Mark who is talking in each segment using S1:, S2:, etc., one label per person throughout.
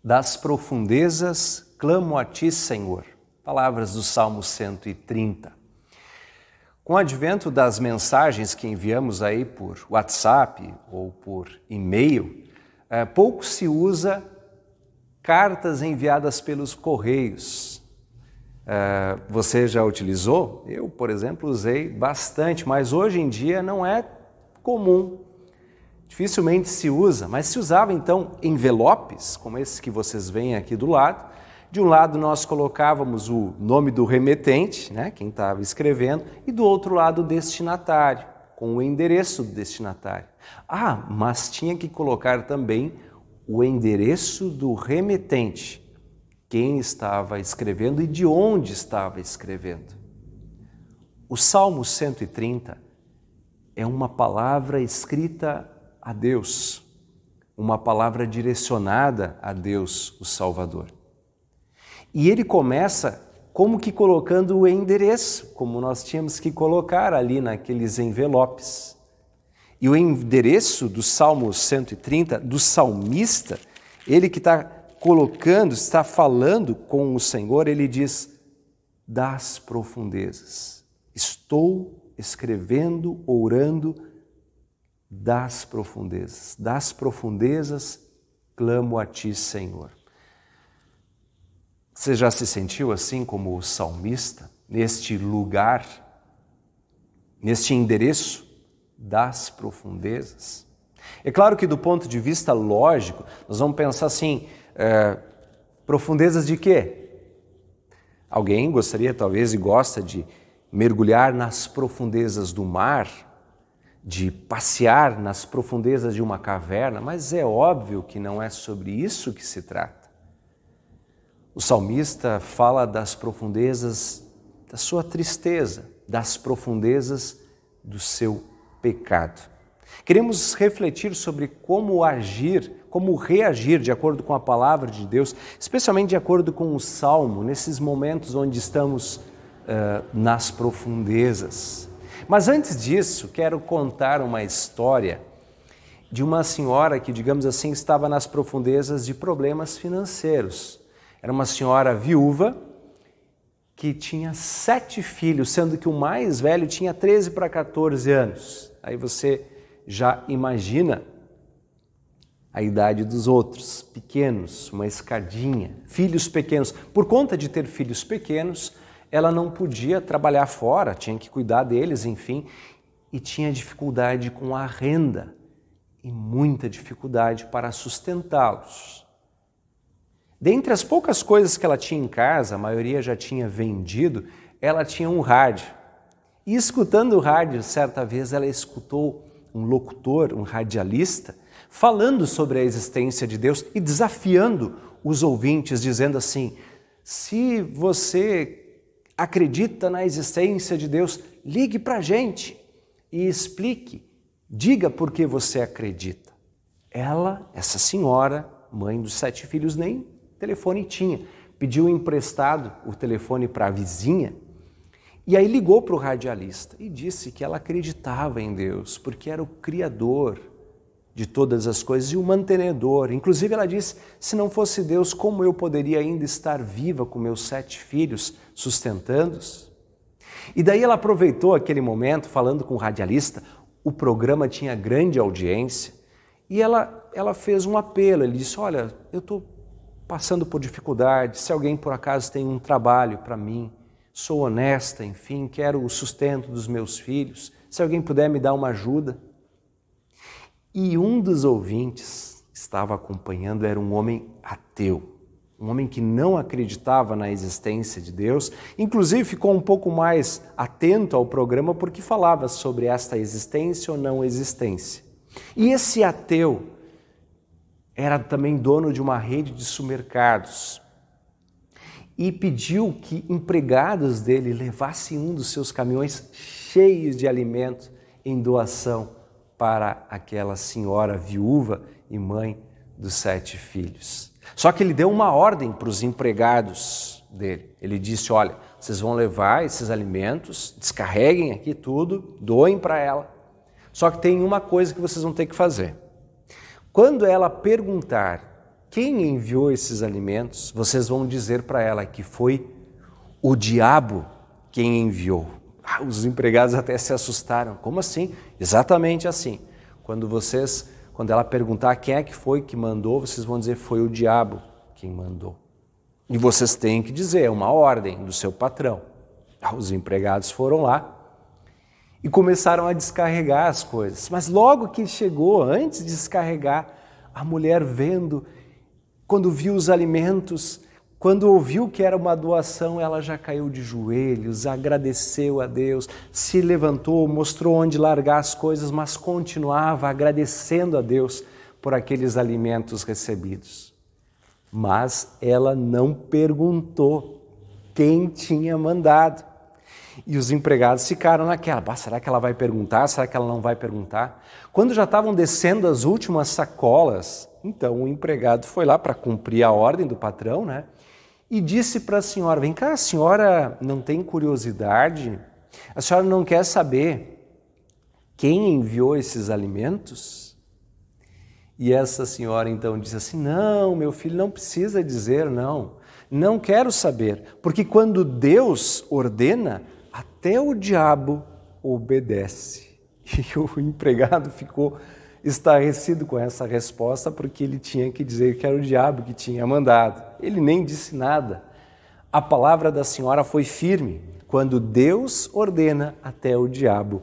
S1: Das profundezas clamo a Ti, Senhor. Palavras do Salmo 130. Com o advento das mensagens que enviamos aí por WhatsApp ou por e-mail, pouco se usa cartas enviadas pelos correios. Você já utilizou? Eu, por exemplo, usei bastante, mas hoje em dia não é comum. Dificilmente se usa, mas se usava então envelopes, como esses que vocês veem aqui do lado. De um lado nós colocávamos o nome do remetente, né, quem estava escrevendo, e do outro lado o destinatário, com o endereço do destinatário. Mas tinha que colocar também o endereço do remetente, quem estava escrevendo e de onde estava escrevendo. O Salmo 130 é uma palavra escrita a Deus, uma palavra direcionada a Deus, o Salvador. E ele começa como que colocando o endereço, como nós tínhamos que colocar ali naqueles envelopes. E o endereço do Salmo 130, do salmista, ele que está colocando, está falando com o Senhor, ele diz: das profundezas. Estou escrevendo, orando das profundezas clamo a Ti, Senhor. Você já se sentiu assim como o salmista, neste lugar, neste endereço das profundezas? É claro que do ponto de vista lógico, nós vamos pensar assim, profundezas de quê? Alguém gostaria talvez e gosta de mergulhar nas profundezas do mar, de passear nas profundezas de uma caverna, mas é óbvio que não é sobre isso que se trata. O salmista fala das profundezas da sua tristeza, das profundezas do seu pecado. Queremos refletir sobre como agir, como reagir de acordo com a palavra de Deus, especialmente de acordo com o Salmo, nesses momentos onde estamos nas profundezas. Mas antes disso, quero contar uma história de uma senhora que, digamos assim, estava nas profundezas de problemas financeiros. Era uma senhora viúva que tinha 7 filhos, sendo que o mais velho tinha 13 para 14 anos. Aí você já imagina a idade dos outros, pequenos, uma escadinha, filhos pequenos. Por conta de ter filhos pequenos, ela não podia trabalhar fora, tinha que cuidar deles, enfim, e tinha dificuldade com a renda e muita dificuldade para sustentá-los. Dentre as poucas coisas que ela tinha em casa, a maioria já tinha vendido, ela tinha um rádio. E escutando o rádio, certa vez ela escutou um locutor, um radialista, falando sobre a existência de Deus e desafiando os ouvintes, dizendo assim: se você acredita na existência de Deus, ligue para a gente e explique, diga por que você acredita. Ela, essa senhora, mãe dos 7 filhos, nem telefone tinha, pediu emprestado o telefone para a vizinha e aí ligou para o radialista e disse que ela acreditava em Deus, porque era o Criador de todas as coisas e o mantenedor. Inclusive ela disse: se não fosse Deus, como eu poderia ainda estar viva com meus 7 filhos, sustentando-os? E daí ela aproveitou aquele momento, falando com o radialista, o programa tinha grande audiência, e ela fez um apelo. Ele disse: olha, eu estou passando por dificuldade, se alguém por acaso tem um trabalho para mim, sou honesta, enfim, quero o sustento dos meus filhos, se alguém puder me dar uma ajuda. E um dos ouvintes que estava acompanhando era um homem ateu, um homem que não acreditava na existência de Deus, inclusive ficou um pouco mais atento ao programa porque falava sobre esta existência ou não existência. E esse ateu era também dono de uma rede de supermercados e pediu que empregados dele levassem um dos seus caminhões cheios de alimento em doação para aquela senhora viúva e mãe dos 7 filhos. Só que ele deu uma ordem para os empregados dele. Ele disse: olha, vocês vão levar esses alimentos, descarreguem aqui tudo, doem para ela. Só que tem uma coisa que vocês vão ter que fazer. Quando ela perguntar quem enviou esses alimentos, vocês vão dizer para ela que foi o diabo quem enviou. Os empregados até se assustaram. Como assim? Exatamente assim. Quando ela perguntar quem é que foi que mandou, vocês vão dizer foi o diabo quem mandou. E vocês têm que dizer, é uma ordem do seu patrão. Os empregados foram lá e começaram a descarregar as coisas. Mas logo que chegou, antes de descarregar, a mulher quando viu os alimentos, quando ouviu que era uma doação, ela já caiu de joelhos, agradeceu a Deus, se levantou, mostrou onde largar as coisas, mas continuava agradecendo a Deus por aqueles alimentos recebidos. Mas ela não perguntou quem tinha mandado. E os empregados ficaram naquela, será que ela vai perguntar? Será que ela não vai perguntar? Quando já estavam descendo as últimas sacolas, então o empregado foi lá para cumprir a ordem do patrão, né? E disse para a senhora, vem cá, a senhora não tem curiosidade? A senhora não quer saber quem enviou esses alimentos? E essa senhora então disse assim, não, meu filho, não precisa dizer não quero saber, porque quando Deus ordena, até o diabo obedece. E o empregado ficou estarrecido com essa resposta, porque ele tinha que dizer que era o diabo que tinha mandado. Ele nem disse nada. A palavra da senhora foi firme. Quando Deus ordena, até o diabo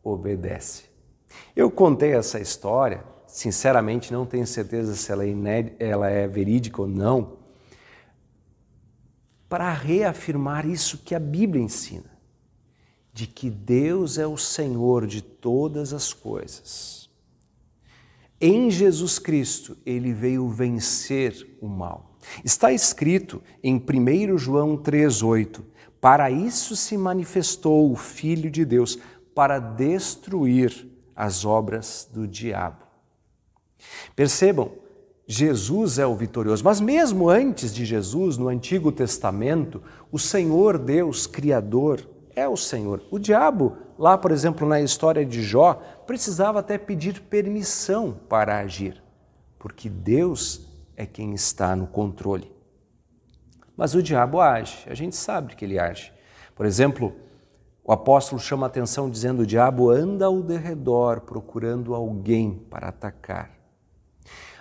S1: obedece. Eu contei essa história, sinceramente não tenho certeza se ela é verídica ou não, para reafirmar isso que a Bíblia ensina, de que Deus é o Senhor de todas as coisas. Em Jesus Cristo, Ele veio vencer o mal. Está escrito em 1 João 3,8, para isso se manifestou o Filho de Deus, para destruir as obras do diabo. Percebam, Jesus é o vitorioso, mas mesmo antes de Jesus, no Antigo Testamento, o Senhor Deus, Criador, é o Senhor. O diabo, lá por exemplo na história de Jó, precisava até pedir permissão para agir, porque Deus é quem está no controle. Mas o diabo age, a gente sabe que ele age. Por exemplo, o apóstolo chama a atenção dizendo, o diabo anda ao derredor procurando alguém para atacar.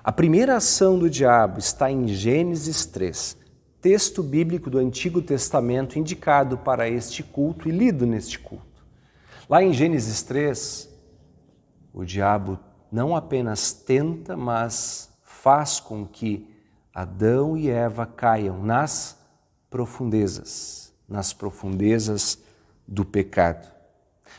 S1: A primeira ação do diabo está em Gênesis 3, texto bíblico do Antigo Testamento indicado para este culto e lido neste culto. Lá em Gênesis 3, o diabo não apenas tenta, mas faz com que Adão e Eva caiam nas profundezas do pecado.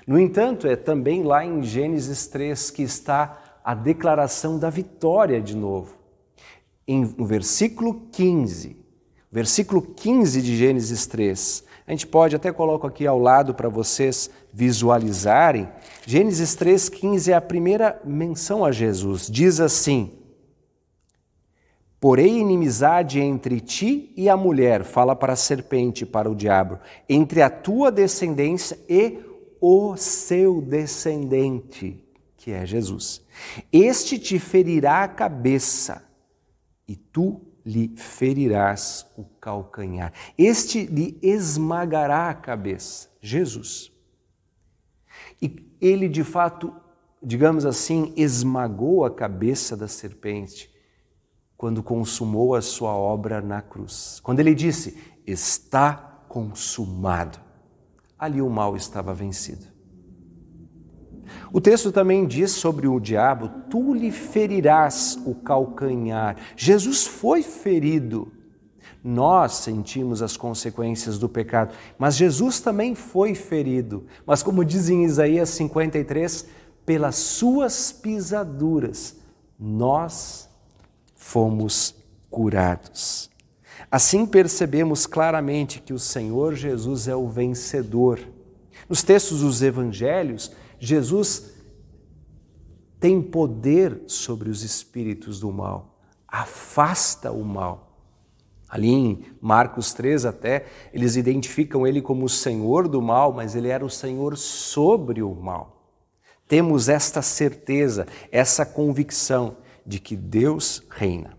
S1: No entanto, é também lá em Gênesis 3 que está a declaração da vitória de novo. No versículo 15 de Gênesis 3, a gente pode até colocar aqui ao lado para vocês visualizarem, Gênesis 3,15 é a primeira menção a Jesus, diz assim, porém inimizade entre ti e a mulher, fala para a serpente, para o diabo, entre a tua descendência e o seu descendente, que é Jesus. Este te ferirá a cabeça e tu lhe ferirás o calcanhar. Este lhe esmagará a cabeça, Jesus. E ele de fato, digamos assim, esmagou a cabeça da serpente quando consumou a sua obra na cruz. Quando ele disse, está consumado. Ali o mal estava vencido. O texto também diz sobre o diabo, tu lhe ferirás o calcanhar. Jesus foi ferido. Nós sentimos as consequências do pecado, mas Jesus também foi ferido. Mas como diz em Isaías 53, pelas suas pisaduras nós fomos curados. Assim percebemos claramente que o Senhor Jesus é o vencedor. Nos textos dos evangelhos, Jesus tem poder sobre os espíritos do mal, afasta o mal. Ali em Marcos 3 até, eles identificam ele como o Senhor do mal, mas ele era o Senhor sobre o mal. Temos esta certeza, essa convicção de que Deus reina.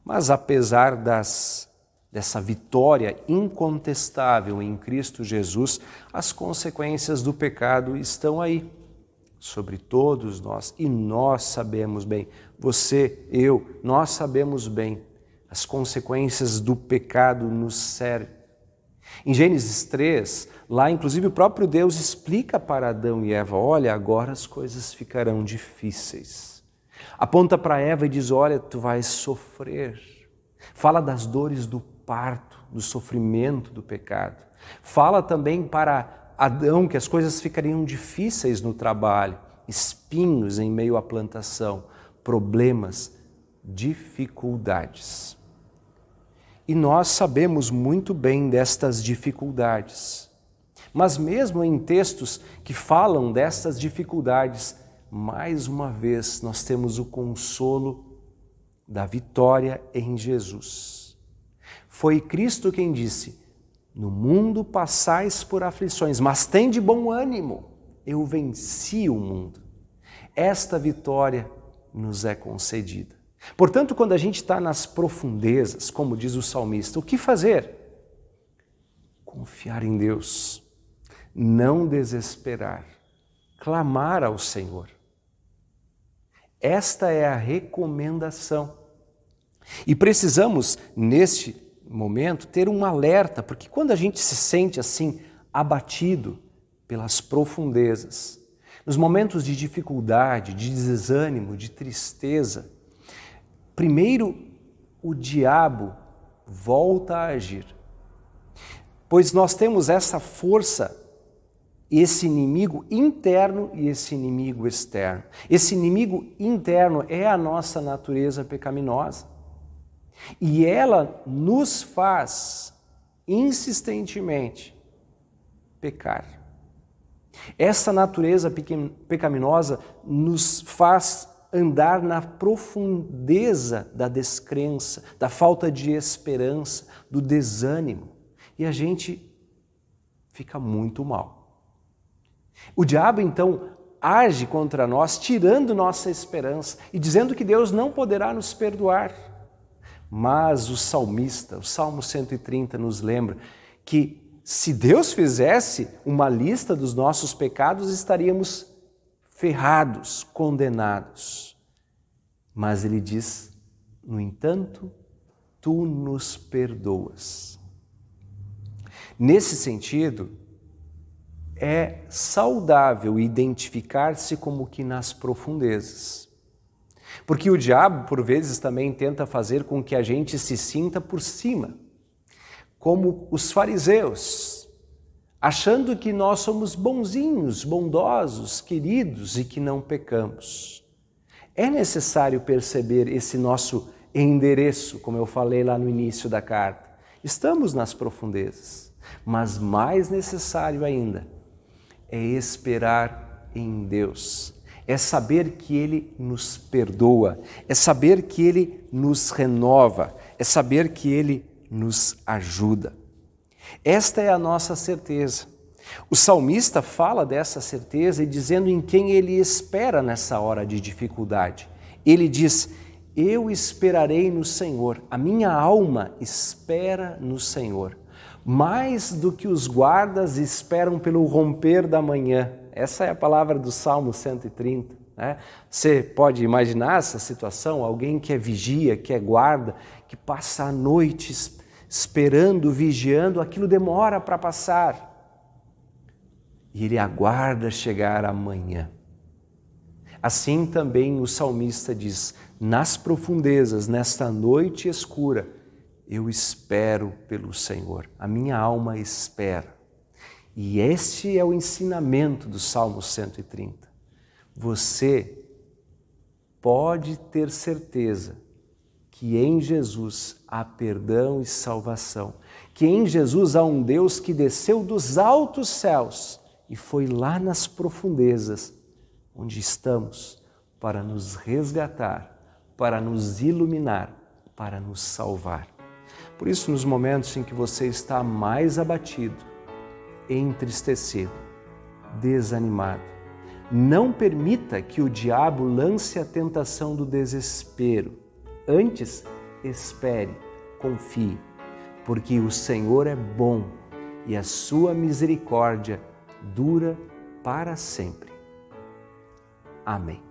S1: Mas apesar dessa vitória incontestável em Cristo Jesus, as consequências do pecado estão aí, sobre todos nós. E nós sabemos bem, você, eu, nós sabemos bem, as consequências do pecado nos cercam. Em Gênesis 3, lá inclusive o próprio Deus explica para Adão e Eva, olha, agora as coisas ficarão difíceis. Aponta para Eva e diz, olha, tu vais sofrer. Fala das dores do parto, do sofrimento do pecado. Fala também para Adão que as coisas ficariam difíceis no trabalho, espinhos em meio à plantação, problemas, dificuldades. E nós sabemos muito bem destas dificuldades. Mas mesmo em textos que falam destas dificuldades, mais uma vez nós temos o consolo da vitória em Jesus. Foi Cristo quem disse, no mundo passais por aflições, mas tende bom ânimo, eu venci o mundo. Esta vitória nos é concedida. Portanto, quando a gente está nas profundezas, como diz o salmista, o que fazer? Confiar em Deus, não desesperar, clamar ao Senhor. Esta é a recomendação. E precisamos, neste momento, ter um alerta, porque quando a gente se sente assim, abatido pelas profundezas, nos momentos de dificuldade, de desânimo, de tristeza, primeiro o diabo volta a agir. Pois nós temos essa força, esse inimigo interno e esse inimigo externo. Esse inimigo interno é a nossa natureza pecaminosa. E ela nos faz insistentemente pecar. Essa natureza pecaminosa nos faz andar na profundeza da descrença, da falta de esperança, do desânimo. E a gente fica muito mal. O diabo, então, age contra nós, tirando nossa esperança e dizendo que Deus não poderá nos perdoar. Mas o salmista, o Salmo 130, nos lembra que se Deus fizesse uma lista dos nossos pecados, estaríamos ferrados, condenados. Mas ele diz, no entanto, tu nos perdoas. Nesse sentido, é saudável identificar-se como que nas profundezas. Porque o diabo, por vezes, também tenta fazer com que a gente se sinta por cima, como os fariseus, achando que nós somos bonzinhos, bondosos, queridos e que não pecamos. É necessário perceber esse nosso endereço, como eu falei lá no início da carta. Estamos nas profundezas, mas mais necessário ainda é esperar em Deus. É saber que Ele nos perdoa, é saber que Ele nos renova, é saber que Ele nos ajuda. Esta é a nossa certeza. O salmista fala dessa certeza e dizendo em quem ele espera nessa hora de dificuldade. Ele diz, eu esperarei no Senhor, a minha alma espera no Senhor, mais do que os guardas esperam pelo romper da manhã. Essa é a palavra do Salmo 130. Né? Você pode imaginar essa situação, alguém que é vigia, que é guarda, que passa a noite esperando, vigiando, aquilo demora para passar. E ele aguarda chegar amanhã. Assim também o salmista diz, nas profundezas, nesta noite escura, eu espero pelo Senhor, a minha alma espera. E este é o ensinamento do Salmo 130. Você pode ter certeza que em Jesus há perdão e salvação, que em Jesus há um Deus que desceu dos altos céus e foi lá nas profundezas onde estamos para nos resgatar, para nos iluminar, para nos salvar. Por isso, nos momentos em que você está mais abatido, entristecido, desanimado, não permita que o diabo lance a tentação do desespero. Antes, espere, confie, porque o Senhor é bom e a sua misericórdia dura para sempre. Amém.